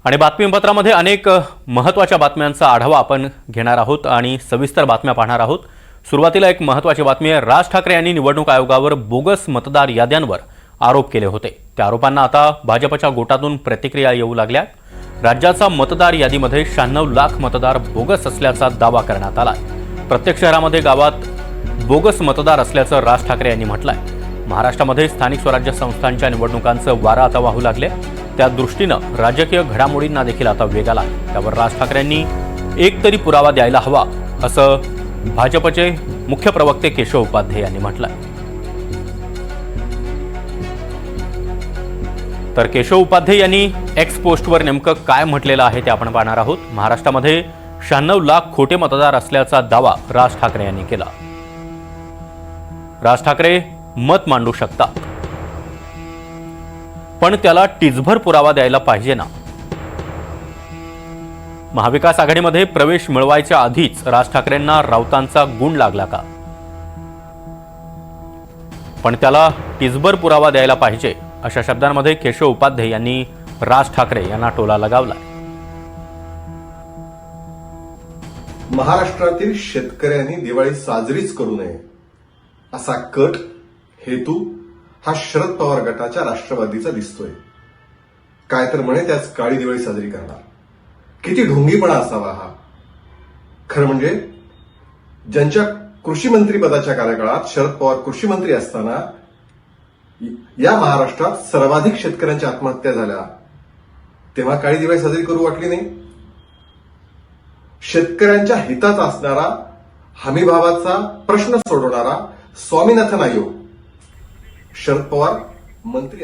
आणि बातमीपत्रामध्ये अनेक महत्त्वाच्या बातम्यांचा आढावा आपण घेणार आहोत आणि सविस्तर बातम्या पाहणार आहोत। सुरुवातीला एक महत्त्वाची बातमी आहे। राज ठाकरे यांनी निवडणूक आयोगावर बोगस मतदार याद्यांवर आरोप केले होते। त्या आरोपांना आता भाजपच्या गोटातून प्रतिक्रिया येऊ लागल्या। राज्याचा मतदार यादीमध्ये 96 लाख मतदार बोगस असल्याचा दावा करण्यात आला। प्रत्येक शहरामध्ये गावात बोगस मतदार असल्याचं राज ठाकरे यांनी म्हटलंय। महाराष्ट्रामध्ये स्थानिक स्वराज्य संस्थांच्या निवडणुकांचं वारा आता वाहू लागले। त्या दृष्टीनं राजकीय घडामोडींना देखील आता वेग आला। त्यावर राज ठाकरेंनी एक तरी पुरावा द्यायला हवा असं भाजपचे मुख्य प्रवक्ते केशव उपाध्ये यांनी म्हटलंय। तर केशव उपाध्ये यांनी एक्स पोस्टवर नेमकं काय म्हटलेलं आहे ते आपण पाहणार आहोत। महाराष्ट्रामध्ये 96 लाख खोटे मतदार असल्याचा दावा राज ठाकरे यांनी केला। राज ठाकरे मत मांडू शकतात, पण त्याला टिचभर पुरावा द्यायला पाहिजे ना। महाविकास आघाडीमध्ये प्रवेश मिळवायच्या आधीच राज ठाकरेंना राऊतांचा गुण लागला का? पण त्याला टिचभर पुरावा द्यायला पाहिजे अशा शब्दांमध्ये केशव उपाध्ये यांनी राज ठाकरे यांना टोला लगावला। महाराष्ट्रातील शेतकऱ्यांनी दिवाळी साजरीच करू नये असा कट हेतू हा शरद पवार गटाच्या राष्ट्रवादीचा दिसतोय। काय तर म्हणे त्याच काळी दिवाळी साजरी करणार। किती ढोंगीपणा असावा हा। खरं म्हणजे ज्यांच्या कृषी मंत्री पदाच्या कार्यकाळात शरद पवार कृषी मंत्री असताना या महाराष्ट्रात सर्वाधिक शेतकऱ्यांच्या आत्महत्या झाल्या, तेव्हा काळी दिवाळी साजरी करू वाटली नाही। शेतकऱ्यांच्या हितात असणारा हमीभावाचा प्रश्न सोडवणारा स्वामीनाथन आयोग शरद पवार मंत्री